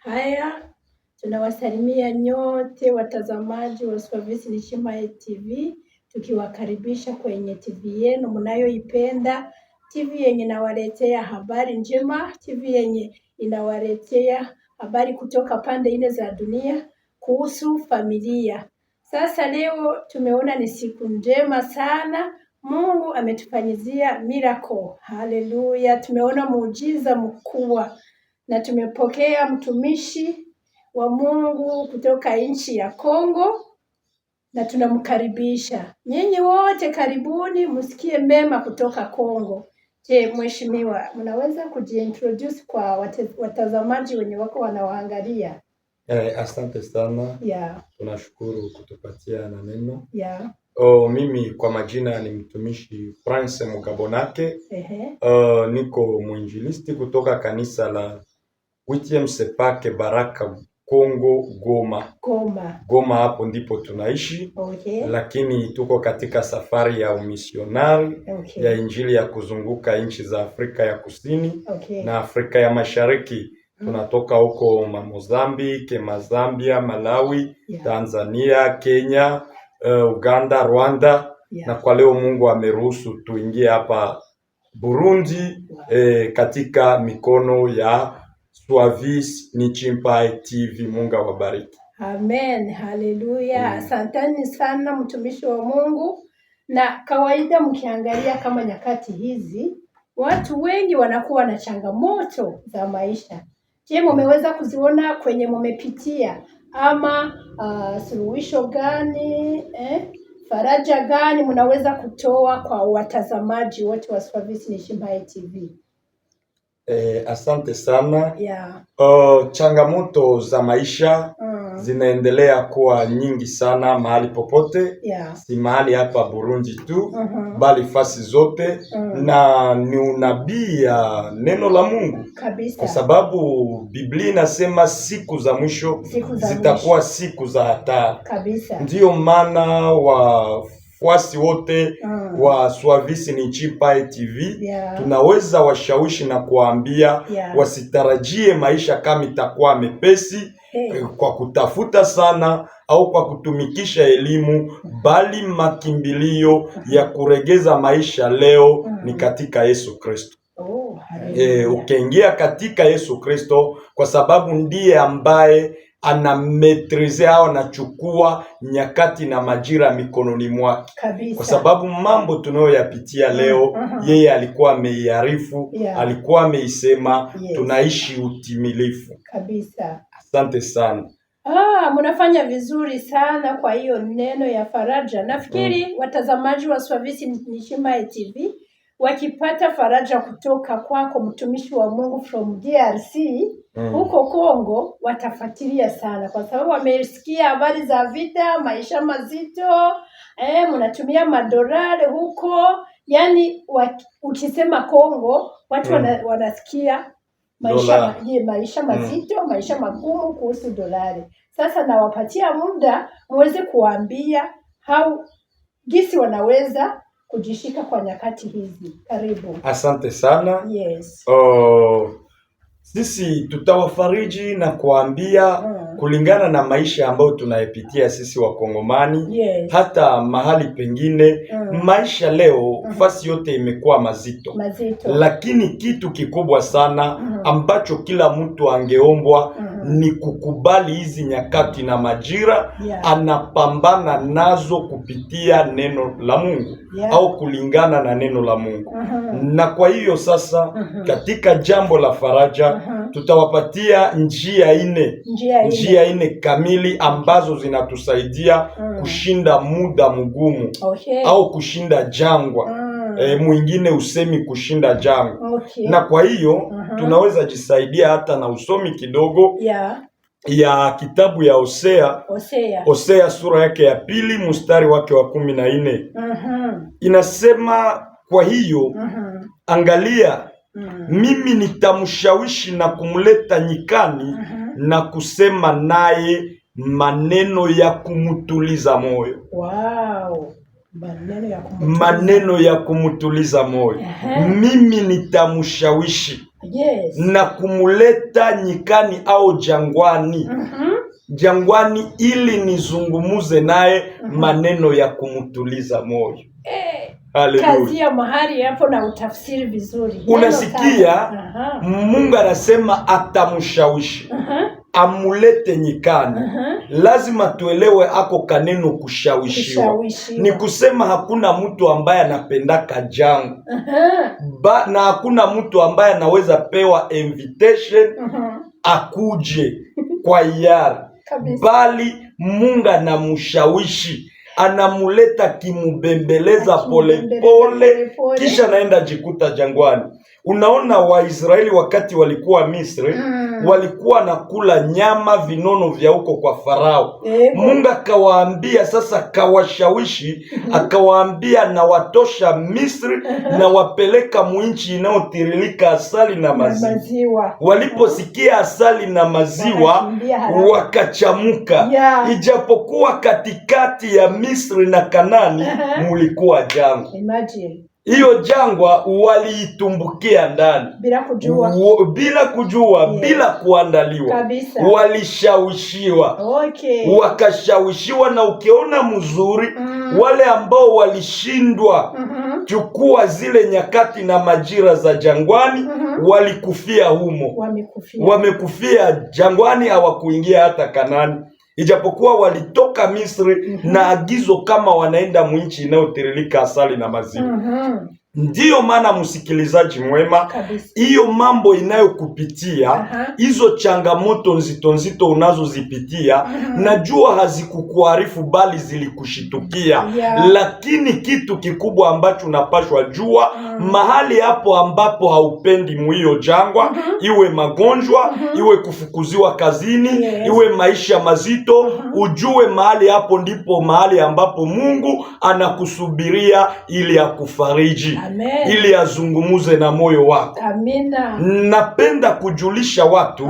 Haya, tunawasalimia nyote watazamaji wa Swavisi Nishima TV, tukiwakaribisha kwenye TV yenu mnayoipenda, TV yenye inawaletea habari njema, TV yenye inawaletea habari kutoka pande nne za dunia kuhusu familia. Sasa leo tumeona ni siku njema sana. Mungu ametufanyizia miracle. Haleluya. Tumeona muujiza mkubwa na tumepokea mtumishi wa Mungu kutoka nchi ya Kongo na tunamkaribisha. Nyinyi wote karibuni, msikie mema kutoka Kongo. Je, mheshimiwa, mnaweza kujiintroduce kwa watazamaji wenye wako wanawaangalia? Asante sana. Yeah. Tunashukuru kutupatia na neno. Yeah. Mimi kwa majina ni mtumishi Prince Mugabonake. Niko mwinjilisti kutoka kanisa la 8e Sepake Baraka Kongo Goma, hapo ndipo tunaishi. Okay. Lakini tuko katika safari ya umisionari. Okay. Ya injili ya kuzunguka nchi za Afrika ya Kusini. Okay. Na Afrika ya Mashariki. Tunatoka huko Mozambique, Zambia, Malawi, Yeah. Tanzania, Kenya, Uganda, Rwanda. Yeah. Na kwa leo Mungu ameruhusu tuingie hapa Burundi. Katika mikono ya Swavisi Nishima TV. Mungu awabariki. Amen. Haleluya. Asanteni sana mtumishi wa Mungu. Na kawaida mkiangalia kama nyakati hizi, watu wengi wanakuwa na changamoto za maisha. Je, mmeweza kuziona kwenye mmepitia ama suluhisho gani, faraja gani mnaweza kutoa kwa watazamaji wote wa Swavisi Nishima TV? Asante sana. Yeah. Changamoto za maisha zinaendelea kuwa nyingi sana mahali popote. Yeah. Si mahali hapa Burundi tu, bali fasi zote. Na ni unabii ya neno la Mungu. Kabisa. Kwa sababu Biblia inasema siku za mwisho zitakuwa siku za hatari. Kabisa. Ndiyo maana wafuasi wote wa Swavisi Nishima TV, Yeah. tunaweza washawishi na kuambia, Yeah. wasitarajie maisha kama itakuwa mepesi. Kwa kutafuta sana au kwa kutumikisha elimu, bali makimbilio ya kuregeza maisha leo ni katika Yesu Kristo. Ukiingia katika Yesu Kristo, kwa sababu ndiye ambaye anametrize au anachukua nyakati na majira mikononi mwake. Kabisa. Kwa sababu mambo tunayoyapitia leo, yeye alikuwa ameiarifu. Yeah. Alikuwa ameisema. Yes. Tunaishi utimilifu. Kabisa. Asante sana. Mnafanya vizuri sana kwa hiyo neno ya faraja. Nafikiri watazamaji wa Swavisi Nishima TV wakipata faraja kutoka kwako mtumishi wa Mungu from DRC huko Kongo, watafuatilia sana kwa sababu wamesikia habari za vita, maisha mazito, mnatumia madolari huko. Yani ukisema Kongo watu wanasikia maisha mazito, maisha magumu kuhusu dolari. Sasa nawapatia muda muweze kuambia gisi wanaweza kujishika kwa nyakati hizi. Karibu. Asante sana. Yes. Sisi tutawafariji na kuambia kulingana na maisha ambayo tunayepitia sisi Wakongomani. Yes. Hata mahali pengine maisha leo fasi yote imekuwa mazito. Lakini kitu kikubwa sana ambacho kila mtu angeombwa ni kukubali hizi nyakati na majira. Yeah. Anapambana nazo kupitia neno la Mungu. Yeah. Au kulingana na neno la Mungu. Na kwa hiyo sasa katika jambo la faraja tutawapatia njia ine kamili ambazo zinatusaidia kushinda muda mgumu. Okay. Au kushinda jangwa. Mwingine usemi kushinda jangwa. Okay. Na kwa hiyo tunaweza jisaidia hata na usomi kidogo. Yeah. Ya kitabu ya Hosea sura yake ya 2 mstari wake wa 14. Inasema, kwa hiyo angalia, mimi nitamshawishi na kumleta nyikani na kusema naye maneno ya kumtuliza moyo. Wow. Maneno ya kumtuliza moyo. Mimi nitamshawishi. Yes. na kumuleta nyikani au jangwani. Jangwani ili nizungumuze naye maneno ya kumtuliza moyo. Kazi ya mahali hapo na utafsiri vizuri. Unasikia Mungu anasema atamshawishi. Amulete nyikani. Lazima tuelewe ako kaneno kushawishiwa. Ni kusema hakuna mtu ambaye anapendaka jangwa. Na hakuna mtu ambaye anaweza pewa invitation akuje kwa hiari. Bali Mungu anamshawishi, anamuleta kimubembeleza polepole, kisha naenda jikuta jangwani. Unaona Waisraeli wakati walikuwa Misri, walikuwa nakula nyama vinono vya huko kwa Farao. Mungu akawaambia sasa, kawashawishi, akawaambia na watosha Misri na wapeleka muinchi inayotiririka asali na maziwa. Waliposikia asali na maziwa wakachamuka. Ijapokuwa katikati ya Misri na Kanani mulikuwa jangwa. Imagine. Hiyo jangwa waliitumbukia ndani bila kujua, bila kuandaliwa. Walishawishiwa. Wakashawishiwa, na ukiona mzuri wale ambao walishindwa chukua zile nyakati na majira za jangwani walikufia humo. Wamekufia jangwani, hawakuingia hata Kanani. Ijapokuwa walitoka Misri na agizo kama wanaenda mwinchi inayotiririka asali na maziwa. Ndiyo maana msikilizaji mwema, hiyo mambo inayokupitia, hizo changamoto nzito nzito unazozipitia, najua hazikukuarifu bali zilikushitukia. Lakini kitu kikubwa ambacho unapashwa jua, mahali hapo ambapo haupendi mwiyo jangwa, iwe magonjwa, iwe kufukuziwa kazini, iwe maisha mazito, ujue mahali hapo ndipo mahali ambapo Mungu anakusubiria ili akufariji. Amen. Ili azungumuze na moyo wako. Amina. Napenda kujulisha watu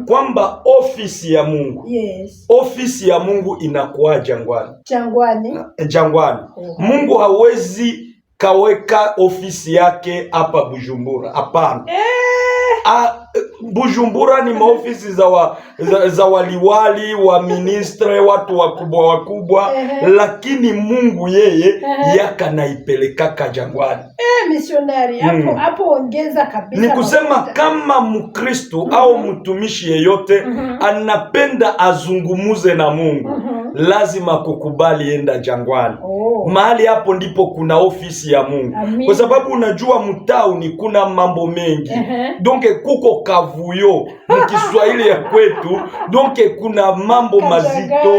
kwamba ofisi ya Mungu, ofisi ya Mungu inakuwa jangwani. Mungu hawezi kaweka ofisi yake hapa Bujumbura. Hapana. Bujumbura ni maofisi za waliwali wa ministre, watu wakubwa, lakini Mungu yeye yaka naipelekaka jangwani. Missionary hapo ongeza kabisa. Ni kusema kama Mkristo au mtumishi yeyote anapenda azungumuze na Mungu, lazima kukubali enda jangwani. Mahali hapo ndipo kuna ofisi ya Mungu. Kwa sababu unajua mtauni kuna mambo mengi. Donke kuko kavuyo mkiswahili ya kwetu. Donke kuna mambo mazito,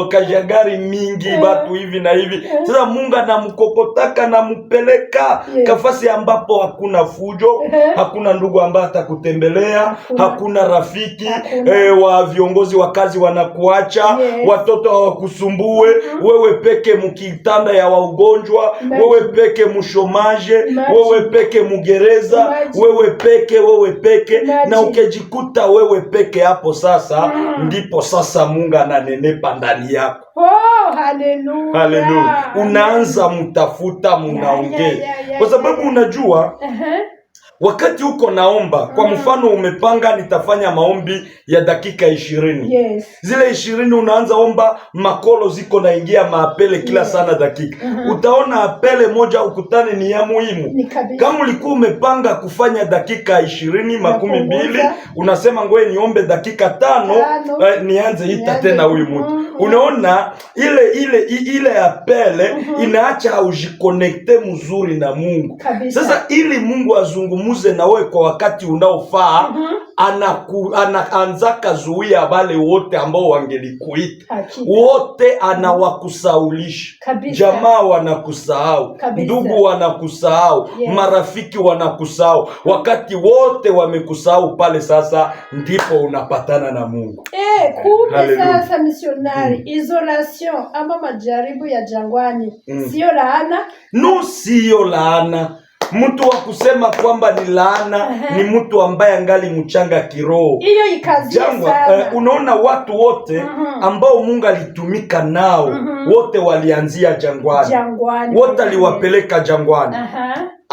kajagari mingi, batu hivi na hivi. Sasa Mungu anamkokotaka na mpeleka kafasi ambapo hakuna fujo, hakuna ndugu ambaye atakutembelea, hakuna rafiki, wa viongozi wa kazi wanakuacha, watoto hawakusumbue, wewe peke mkitanda ya waugonjwa, wewe peke mshomaje, wewe peke mugereza, wewe peke, na ukejikuta wewe peke hapo sasa, ndipo sasa Mungu ananenepa ndani yako. Haleluya. Unaanza mtafuta, munaongea. Kwa sababu unajua wakati uko naomba, kwa mfano umepanga nitafanya maombi ya dakika 20. Zile 20 unaanza omba, makolo ziko naingia maapele kila sana dakika. Utaona apele moja ukutane ni ya muhimu. Kama ulikuwa umepanga kufanya dakika 20, 12, unasema ngoe niombe dakika 5, nianze ita tena huyu mtu. Unaona ile apele inaacha haujikonekte mzuri na Mungu. Sasa ili Mungu azungumuze na wewe kwa wakati unaofaa, anaanzaka zuia wale wote ambao wangelikuita. Wote anawakusaulisha. Jamaa wanakusahau, ndugu wanakusahau, marafiki wanakusahau. Wakati wote wamekusahau pale, sasa ndipo unapatana na Mungu. Kumbe sasa missionary, isolation ama majaribu ya jangwani sio laana? No, sio laana. Mtu wa kusema kwamba ni laana ni mtu ambaye angali mchanga kiroho. Hiyo ikazie sana. Unaona watu wote ambao Mungu alitumika nao, wote walianzia jangwani. Wote aliwapeleka jangwani.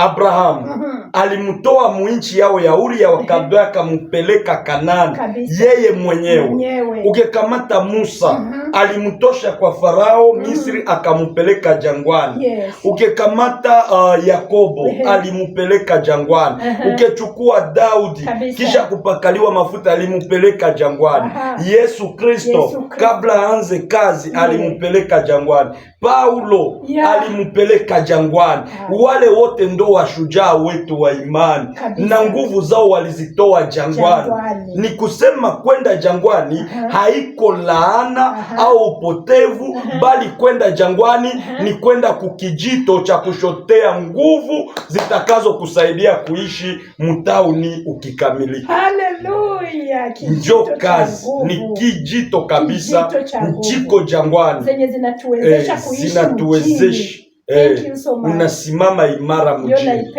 Abrahamu alimtoa muinchi yao ya Uri ya wakabila akampeleka Kanaani yeye mwenyewe. Ukikamata Musa alimtosha kwa Farao Misri akampeleka jangwani. Ukikamata Yakobo alimpeleka jangwani. Ukichukua Daudi kisha kupakaliwa mafuta alimpeleka jangwani. Yesu Kristo kabla aanze kazi alimpeleka jangwani. Paulo alimpeleka jangwani. Wale wote ndo washujaa wetu wa imani na nguvu zao walizitoa jangwani. Ni kusema kwenda jangwani haiko laana au upotevu, bali kwenda jangwani ni kwenda kukijito cha kushotea nguvu zitakazo kusaidia kuishi mtauni ukikamilika. Haleluya! Njo kazi ni kijito kabisa, njiko jangwani zenye zinatuwezesha kuishi unasimama imara mjini.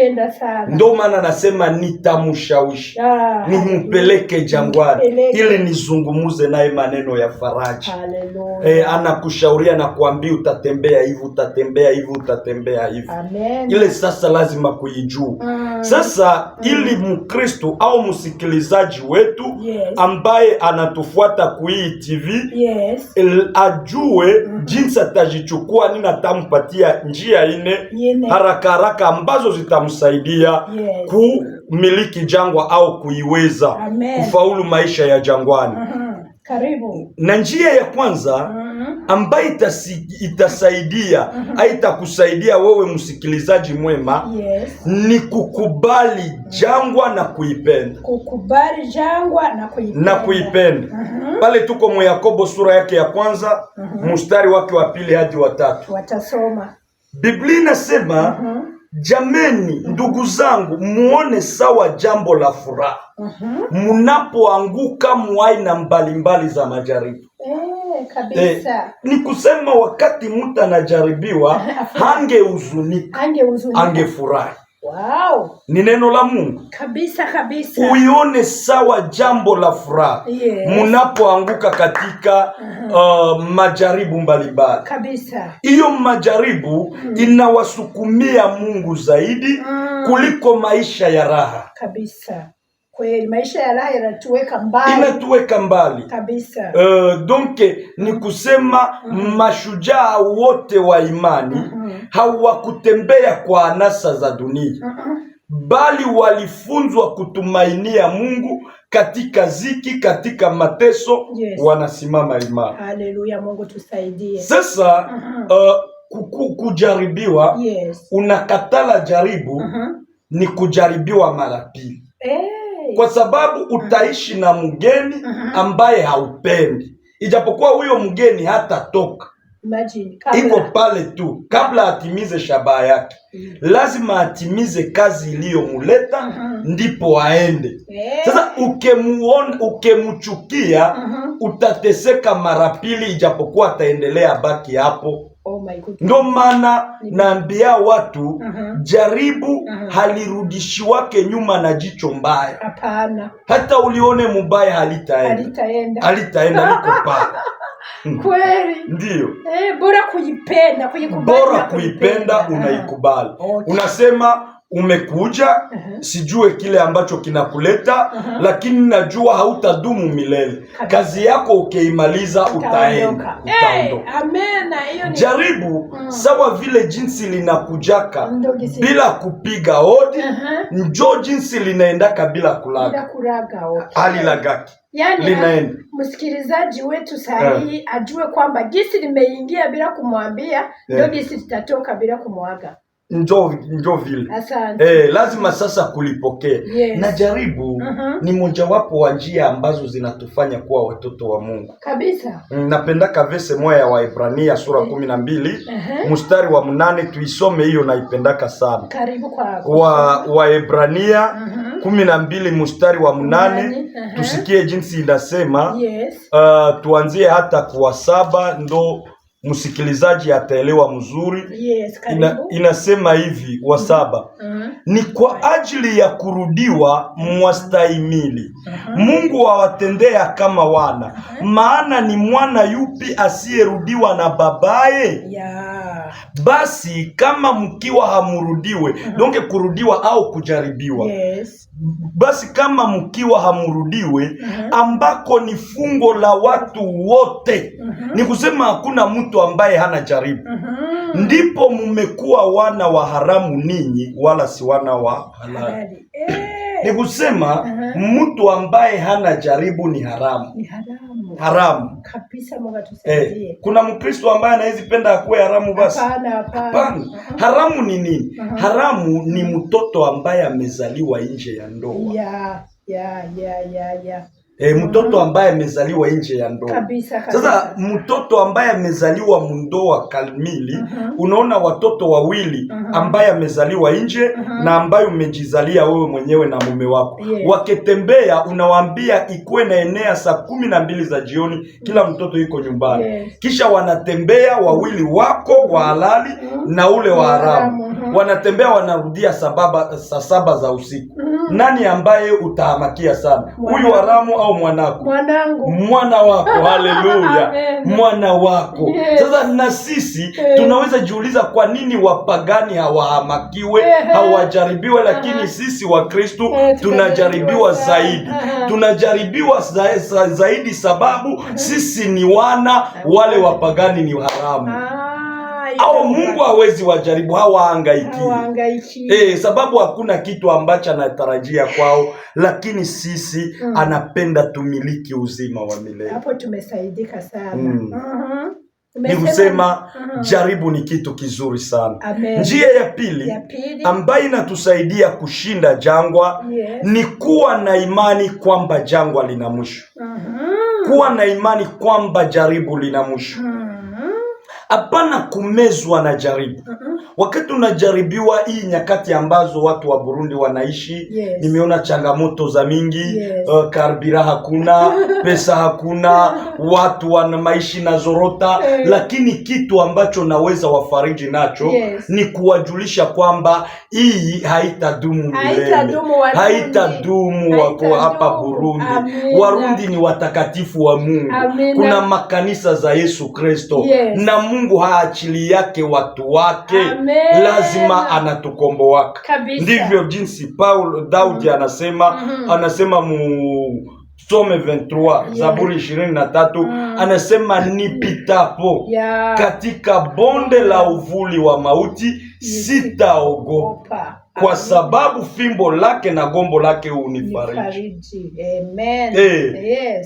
Ndo maana nasema nitamshawishi nimpeleke jangwani ili nizungumuze naye maneno ya faraja. Anakushauria na kuambia utatembea hivi, utatembea hivi, utatembea hivi. Ile sasa lazima kuijua. Sasa ili Mkristo au msikilizaji wetu ambaye anatufuata kuhii TV ajue jinsi atajichukua, nini atampatia njia ine haraka ambazo zitamsaidia kumiliki jangwa au kuiweza kufaulu maisha ya jangwani. Karibu. Na njia ya kwanza ambayo itasaidia itakusaidia wewe msikilizaji mwema ni kukubali jangwa na kuipenda. Kukubali jangwa na kuipenda. Pale tuko mu Yakobo sura yake ya kwanza mstari wake wa 2 hadi wa 3. Watasoma. Biblia inasema jameni, ndugu zangu, muone sawa jambo la furaha munapoanguka mwaina mbalimbali za majaribu. Kabisa. Ni kusema wakati mtu anajaribiwa hangehuzunika, angefurahi. Wow. Ni neno la Mungu. Kabisa. Uione sawa jambo la furaha munapoanguka katika majaribu mbalimbali. Kabisa. Hiyo majaribu inawasukumia Mungu zaidi kuliko maisha ya raha. Kabisa. Kweli maisha ya raha inatuweka mbali. Kabisa. Donc ni kusema mashujaa wote wa imani hawakutembea kwa anasa za dunia, bali walifunzwa kutumainia Mungu katika ziki, katika mateso, wanasimama imara. Haleluya, Mungu tusaidie. Sasa kujaribiwa, unakatala jaribu ni kujaribiwa mara pili. Kwa sababu utaishi na mgeni ambaye haupendi, ijapokuwa huyo mgeni hatatoka. Iko pale tu kabla atimize shabaha yake. Lazima atimize kazi iliyomuleta ndipo aende. Sasa ukemchukia utateseka mara pili, ijapokuwa ataendelea baki hapo. Ndo maana naambia watu jaribu halirudishiwake nyuma na jicho mbaya. Hapana. Hata ulione mubaya halitaenda liko pale. Kweli. Ndiyo. Bora kuipenda, unaikubali. Unasema umekuja, sijue kile ambacho kinakuleta, lakini najua hautadumu milele. Kazi yako ukiimaliza utaondoka. Jaribu sawa vile jinsi linakujaka bila kupiga hodi, njo jinsi linaendaka bila kulaga. Halilagaki. Yani msikilizaji wetu sahihi ajue kwamba gisi limeingia bila kumwambia, ndio gisi litatoka bila kumwaga. Njo vile. Lazima sasa kulipokea. Na jaribu ni mojawapo wa njia ambazo zinatufanya kuwa watoto wa Mungu. Kabisa. Napendaka verse moja ya Waebrania sura 12 mstari wa 8, tuisome hiyo, naipendaka sana. Karibu kwa Waebrania 12 mstari wa 8, tusikie jinsi inasema. Tuanzie hata kwa 7 ndo msikilizaji ataelewa mzuri. Yes, karibu. Inasema hivi wa 7. Ni kwa ajili ya kurudiwa mwastahimili. Mungu awatendea kama wana. Maana ni mwana yupi asiyerudiwa na babaye? Basi kama mkiwa hamurudiwe, donge kurudiwa au kujaribiwa. Yes. Basi kama mkiwa hamurudiwe, ambako ni fungo la watu wote, ni kusema hakuna mtu ambaye hana jaribu, ndipo mmekuwa wana wa haramu ninyi, wala si wana wa halali. Ni kusema mtu ambaye hana jaribu ni haramu. Ni haramu. Haramu. Kabisa, Mungu atusaidie. Kuna Mkristo ambaye anaweza penda akuwe haramu basi? Hapana. Haramu ni nini? Haramu ni mtoto ambaye amezaliwa nje ya ndoa. Mtoto ambaye amezaliwa nje ya ndoa. Kabisa. Sasa mtoto ambaye amezaliwa mundoa kamili, unaona watoto wawili ambaye amezaliwa nje na ambaye umejizalia wewe mwenyewe na mume wako. Wakitembea unawaambia ikuwe na enea saa 12 za jioni, kila mtoto yuko nyumbani. Kisha wanatembea wawili wako wa halali na ule wa haramu. Wanatembea wanarudia saa 7 za usiku. Nani ambaye utahamakia sana? Huyu haramu au mwanako? Mwana wako. Haleluya. Mwana wako. Sasa na sisi tunaweza jiuliza kwa nini wapagani hawahamakiwe, hawajaribiwe, lakini sisi wa Kristo tunajaribiwa zaidi. Tunajaribiwa zaidi sababu sisi ni wana, wale wapagani ni haramu. Au Mungu hawezi wajaribu, hawahangaiki. Sababu hakuna kitu ambacho anatarajia kwao, lakini sisi anapenda tumiliki uzima wa milele. Hapo tumesaidika sana. Ni kusema jaribu ni kitu kizuri sana. Amen. Njia ya pili ambayo inatusaidia kushinda jangwa ni kuwa na imani kwamba jangwa lina mwisho. Kuwa na imani kwamba jaribu lina mwisho. Hapana kumezwa na jaribu. Wakati unajaribiwa hii nyakati ambazo watu wa Burundi wanaishi, nimeona changamoto za mingi, karbira hakuna, pesa hakuna, watu wana maishi na zorota, lakini kitu ambacho naweza wafariji nacho ni kuwajulisha kwamba hii haitadumu milele. Haitadumu wako hapa Burundi. Warundi ni watakatifu wa Mungu. Kuna makanisa za Yesu Kristo na Mungu haachili yake watu wake. Lazima anatukomboa. Ndivyo jinsi Daudi anasema Some 23 Zaburi 23 anasema nipitapo katika bonde la uvuli wa mauti sitaogopa, kwa sababu fimbo lake na gombo lake unifariji. Amen. Amen.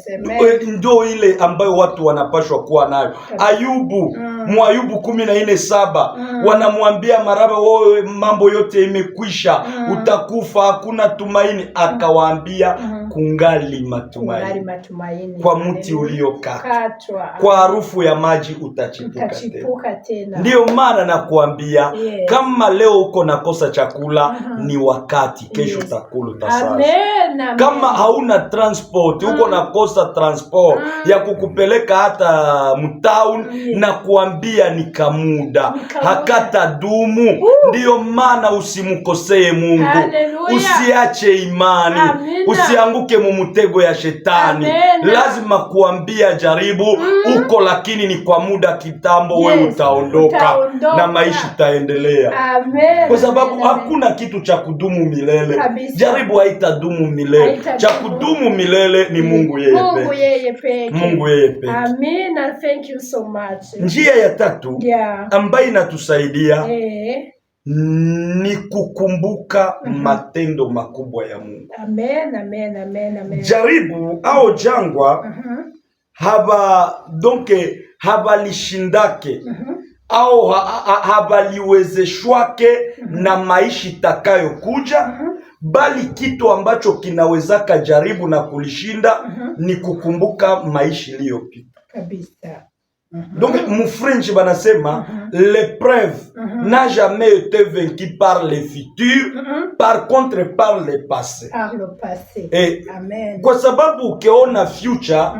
Ndio ile ambayo watu wanapashwa kuwa nayo. Ayubu, Ayubu 14:7 wanamwambia maraba, wewe mambo yote imekwisha, utakufa, hakuna tumaini. Akawaambia kungali matumaini. Kwa mti uliokatwa, kwa harufu ya maji utachipuka tena. Ndio maana nakuambia kama leo uko nakosa chakula, ni wakati, kesho utakula utasaza. Kama hauna transport, uko nakosa transport ya kukupeleka hata mtown, na kuambia ni kamuda, hakata dumu. Ndio maana usimkosee Mungu. Usiache imani. Usianguke mumutego ya shetani. Lazima kuambia jaribu uko, lakini ni kwa muda kitambo. Wewe utaondoka na maisha itaendelea. Kwa sababu hakuna kitu cha kudumu milele. Jaribu haitadumu milele. Cha kudumu milele ni Mungu yeye pekee. Mungu yeye pekee. Amen. Thank you so much. Njia ya tatu ambayo inatusaidia ni kukumbuka matendo makubwa ya Mungu. Amen. Jaribu au jangwa habalishindake au habaliwezeshwake na maisha itakayokuja, bali kitu ambacho kinawezaka jaribu na kulishinda ni kukumbuka maisha iliyopita. Kabisa. Donc mon French banasema l'épreuve n'a jamais été vaincue par le futur, par contre par le passé. Par le passé. Et amen. Kwa sababu ukiona future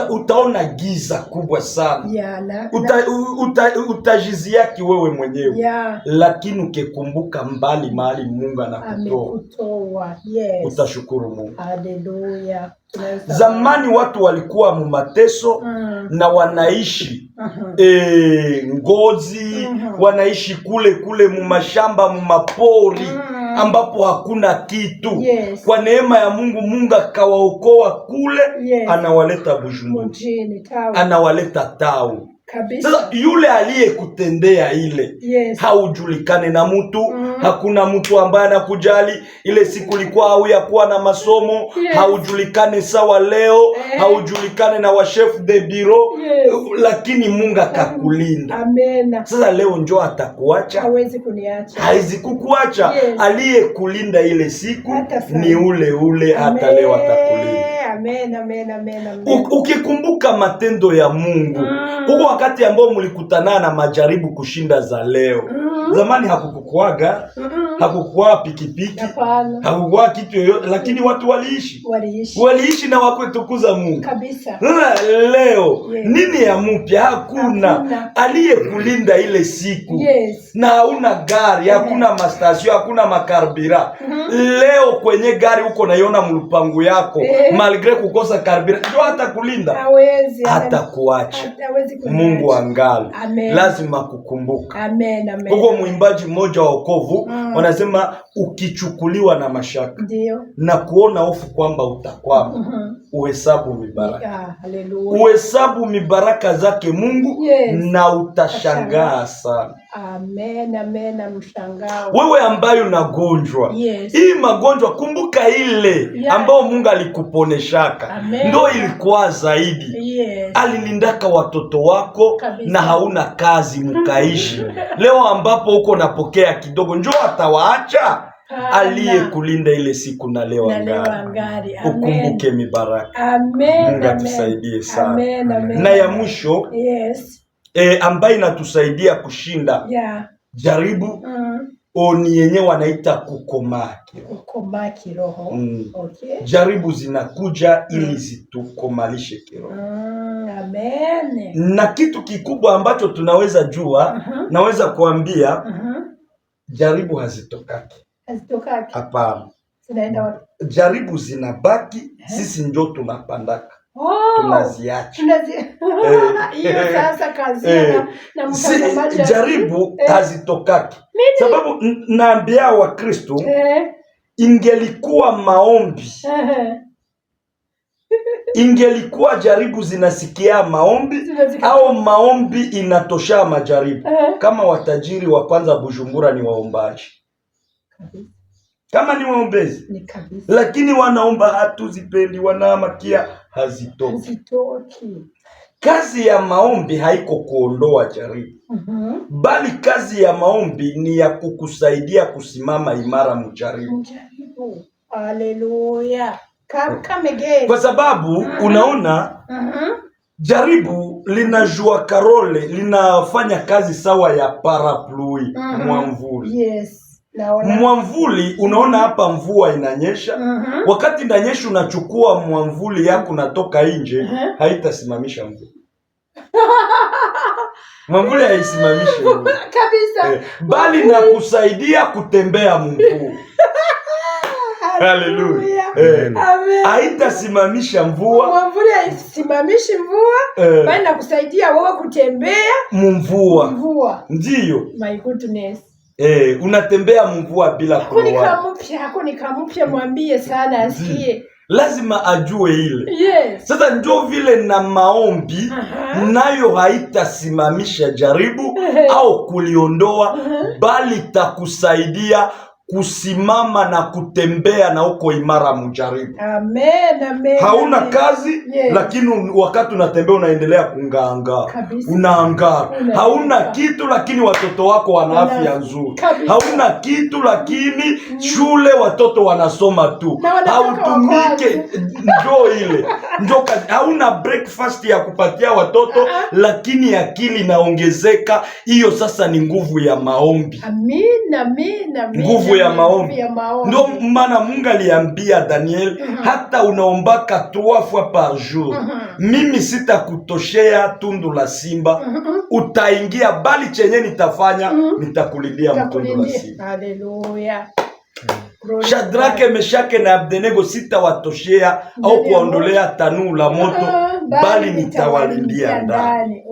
utaona giza kubwa sana. Yeah, Utajiziaki wewe mwenyewe. Yeah. Lakini ukikumbuka mbali mahali Mungu anakutoa, yes, utashukuru Mungu. Hallelujah. Zamani watu walikuwa mu mateso na wanaishi ngozi, wanaishi kule mu mashamba, mu mapori ambapo hakuna kitu. Yes. Kwa neema ya Mungu, Mungu akawaokoa kule. Yes. Anawaleta Bujumbura, anawaleta Tau. Sasa yule aliyekutendea ile, yes, haujulikane na mtu. Hakuna mtu ambaye anakujali. Ile siku ilikuwa hauyakuwa na masomo. Yes. Haujulikane sawa leo. Haujulikane na wa chef de bureau. Yes. Lakini Mungu akakulinda. Amen. Sasa leo njoo atakuacha? Hawezi kuniacha. Haizi kukuacha. Yes. Aliyekulinda ile siku ni ule hata leo atakulinda. Amen, amen, amen, amen. Ukikumbuka matendo ya Mungu, huko wakati ambao mlikutana na majaribu kushinda za leo. Zamani hakukukuaga, hakukuwa pikipiki, hakukuwa kitu yoyote, lakini watu waliishi na wakutukuza Mungu kabisa. Leo nini ya mpya? Hakuna. Aliyekulinda ile siku. Yes. Na hauna gari, hakuna mastasio, hakuna makarbira. Leo kwenye gari uko naiona mlupangu yako, malgre kukosa karbira, ndio hatakulinda. Hatakuacha. Mungu angali. Lazima kukumbuka. Amen, amen. Huko mwimbaji mmoja wa wokovu wanasema ukichukuliwa na mashaka, ndio, na kuona hofu kwamba utakwama, uhesabu mibaraka. Uhesabu mibaraka zake Mungu. Yes. Na utashangaa sana. Amen, amen, mshangao. Wewe ambaye unagonjwa. Yes. Hii magonjwa, kumbuka ile ambao Mungu alikuponeshaka. Ndio ilikuwa zaidi. Yes. Alilindaka watoto wako kabisa. Na hauna kazi mkaishi. Leo ambapo uko napokea kidogo, njoo atawaacha? Aliyekulinda ile siku na leo angari. Ukumbuke mibaraka. Amen. Mungu atusaidie sana. Amen, amen. Na ya mwisho, yes, ambaye inatusaidia kushinda jaribu ni yenye wanaita kukomaa kiroho. Okay. Jaribu zinakuja ili zitukomalishe kiroho. Amen. Na kitu kikubwa ambacho tunaweza jua, naweza kuambia, jaribu hazitokaki. Hapana. Jaribu zinabaki, sisi ndio tunapandaka. Tunaziacha. Hiyo sasa kazi na mtazamaji. Jaribu hazitokaki. Sababu naambia wa Kristo, ingelikuwa maombi, ingelikuwa jaribu zinasikia maombi, au maombi inatosha majaribu. Kama watajiri wa kwanza Bujumbura ni waombaji, kama ni waombezi, lakini wanaomba hatuzipendi, wanaamakia hazitoki. Kazi ya maombi haiko kuondoa jaribu, bali kazi ya maombi ni ya kukusaidia kusimama imara mjaribu. Haleluya. Come again. Kwa sababu unaona, jaribu linajua karole, linafanya kazi sawa ya parapluie, mwamvuli. Yes. Mwamvuli, unaona hapa mvua inanyesha. Wakati inanyesha unachukua mwamvuli yako natoka nje, haitasimamisha mvua. Mwamvuli haisimamishi mvua kabisa. Bali na kusaidia kutembea mvua. Haleluya. Amen. Haitasimamisha mvua. Mwamvuli haisimamishi mvua, bali na kusaidia wewe kutembea mvua. Ndiyo. My goodness. Unatembea mvua bila kuloa. Hako ni kamupya, mwambie sana asikie. Lazima ajue ile. Yes. Sasa ndio vile na maombi nayo haitasimamisha jaribu au kuliondoa, bali takusaidia kusimama na kutembea na uko imara mjaribu. Amen, amen. Hauna kazi, lakini wakati unatembea unaendelea kunganga. Unaangara. Hauna kitu, lakini watoto wako wana afya nzuri. Hauna kitu, lakini shule watoto wanasoma tu. Hautumike, njoo ile. Njoo, hauna breakfast ya kupatia watoto, lakini akili inaongezeka. Hiyo sasa ni nguvu ya maombi. Amen, amen, amen. Nguvu nguvu ya maombi. Ndio maana Mungu aliambia Daniel, hata unaombaka 3 fois par jour, mimi sitakutoshea tundu la simba, utaingia, bali chenye nitafanya nitakulindia mtundu la simba. Haleluya. Shadrake, Meshake na Abednego sitawatoshea au kuondolea tanuu la moto, bali nitawalindia ndani.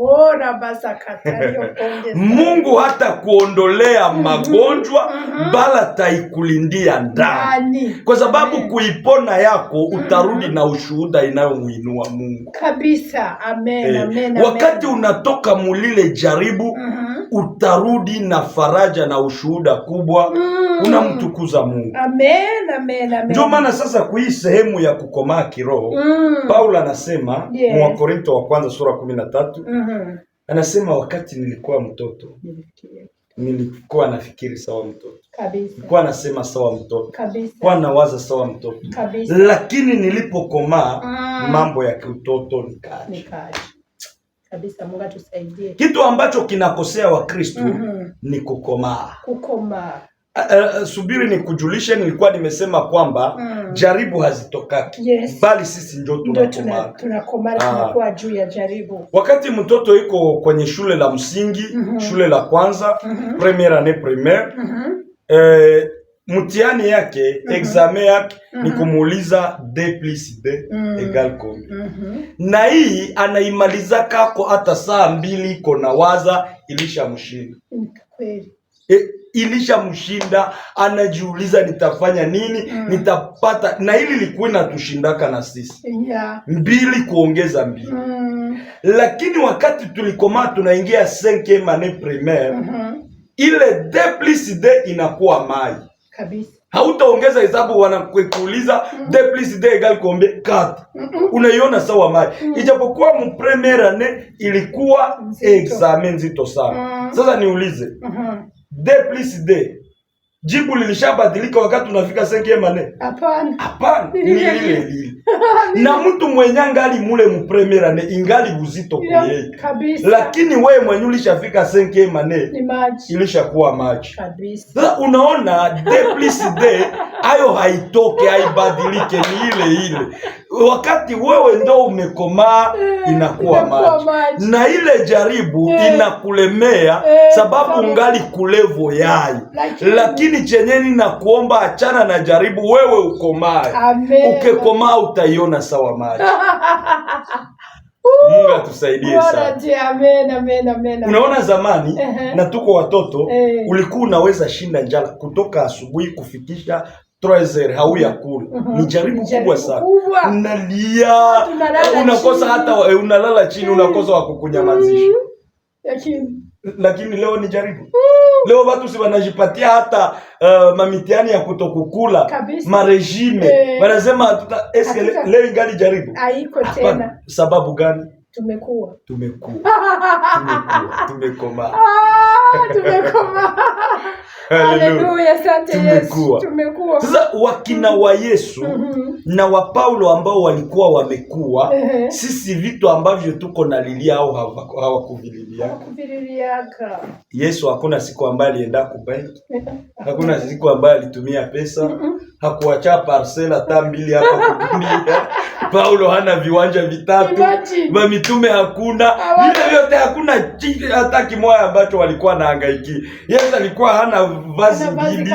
Mungu hata kuondolea magonjwa, bali ataikulindia ndani, kwa sababu kuipona yako utarudi na ushuhuda inayomuinua Mungu kabisa. Amen, amen, wakati unatoka mulile jaribu, utarudi na faraja na ushuhuda kubwa, unamtukuza Mungu. Amen, amen, amen. Ndio maana sasa kwa hii sehemu ya kukomaa kiroho, Paulo anasema mwa Korinto wa kwanza sura 13, anasema wakati nilikuwa mtoto nilikuwa nafikiri sawa mtoto kabisa, nilikuwa nasema sawa mtoto kabisa, nilikuwa nawaza sawa mtoto kabisa, lakini nilipokomaa mambo ya kiutoto nikaacha kabisa. Mungu atusaidie. Kitu ambacho kinakosea Wakristo ni kukomaa. Subiri nikujulishe, nilikuwa nimesema kwamba jaribu hazitokaki, bali sisi ndio tunakomaa, tunakuwa juu ya jaribu. Wakati mtoto yuko kwenye shule la msingi, shule la kwanza, première année primaire, mtihani yake, examen yake ni kumuuliza D plus D égale combien. Na hii anaimaliza kako hata saa 2 iko na waza ilishamshinda. Kweli. Ilishamshinda, anajiuliza nitafanya nini, nitapata. Na hili likuwa linatushindaka na sisi 2 kuongeza 2. Lakini wakati tulikomaa tunaingia 5e année primaire, ile D plus D inakuwa mai kabisa. Hautaongeza hesabu, wanakuuliza D plus D égale combien? 4. Unaiona sawa mai. Ijapokuwa mu première année ilikuwa examen nzito sana. Sasa niulize, D plus D jibu lilishabadilika wakati tunafika 5e année? Hapana, ni lile. Na mtu mwenye ngali mule mu première année ingali uzito kuyeye kabisa, lakini wewe mwenye ulishafika 5e année ni maji, ilishakuwa maji kabisa. Sasa unaona D plus D ayo haitoke, haibadilike, ni ile. Wakati wewe ndo umekomaa inakuwa maji. Na ile jaribu inakulemea sababu ungali kulevo yayo, lakini chenyeni na kuomba achana na jaribu, wewe ukomae. Ukikomaa utaiona sawa maji. Mungu atusaidie sana. Amen. Unaona zamani na tuko watoto, ulikuwa unaweza shinda njala kutoka asubuhi kufikisha 3h hauya kula. Ni jaribu kubwa sana. Unalia, unakosa hata unalala chini, unakosa wa kukunyamazisha. Lakini leo ni jaribu. Leo watu si wanajipatia hata mamitiani ya kutokukula, maregime. Wanasema leo ingali jaribu. Haiko tena. Sababu gani? Tumekoma. Haleluya, asante Yesu. Tumekuwa. Sasa wakina wa Yesu na wa Paulo ambao walikuwa wamekuwa, sisi vitu ambavyo tuko nalilia au hawakuvililia. Yesu hakuna siku ambayo alienda kubanki. Hakuna siku ambayo alitumia pesa. Hakuacha parcela hata 2 hapa kudunia. Paulo hana viwanja 3. Wa mitume hakuna. Vile vyote hakuna hata kimoja ambacho walikuwa nahangaiki. Yesu alikuwa hana vazi mbili.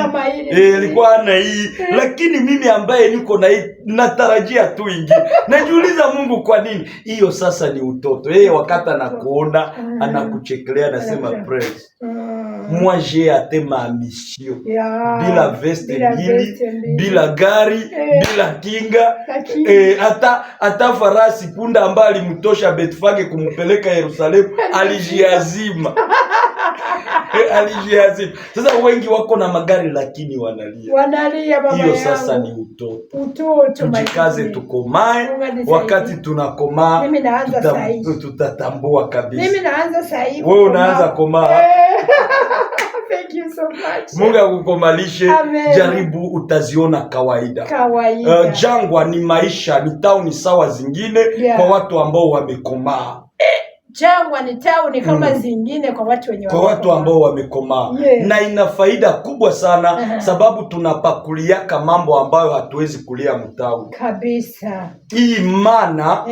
Alikuwa hana hii. Lakini mimi ambaye niko na hii natarajia tu ingine. Najiuliza Mungu kwa nini? Hiyo sasa ni utoto. Yeye wakati anakuona anakuchekelea, anasema praise. Moi j'ai atteint ma mission. Bila veste mbili, bila gari, bila kinga, hata farasi punda ambaye alimtosha Betfage kumpeleka Yerusalemu alijiazima. Alijiazima. Sasa wengi wako na magari lakini wanalia baba. Hiyo sasa ni utoto. Tujikaze, tukomae. Wakati tunakomaa tutatambua kabisa. Mimi naanza sasa hivi. Wewe unaanza komaa. Thank you so much. Mungu akukomalishe. Jaribu utaziona kawaida. Jangwa ni maisha, ni tauni sawa zingine kwa watu ambao wamekomaa. jangwa ni town kama zingine kwa watu wenye kwa watu ambao wamekomaa. Na ina faida kubwa sana sababu tunapakuliaka mambo ambayo hatuwezi kulia mtawi kabisa. Hii mana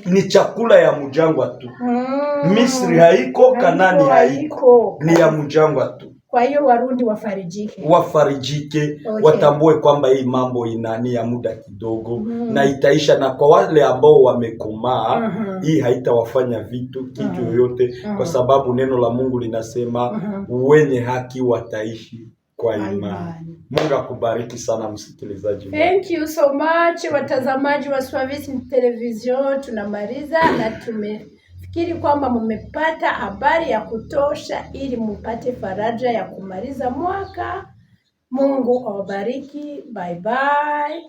ni chakula ya mjangwa tu. Misri haiko, Kanani haiko, ni ya mjangwa tu. Kwa hiyo Warundi wafarijike, watambue kwamba hii mambo inani ya muda kidogo na itaisha, na kwa wale ambao wamekomaa hii haitawafanya kitu yoyote kwa sababu neno la Mungu linasema wenye haki wataishi kwa imani. Mungu akubariki sana msikilizaji. Thank you so much watazamaji wa Swavisi Television, tunamaliza na tumefikiri kwamba mmepata habari ya kutosha ili mpate faraja ya kumaliza mwaka. Mungu awabariki. Bye bye.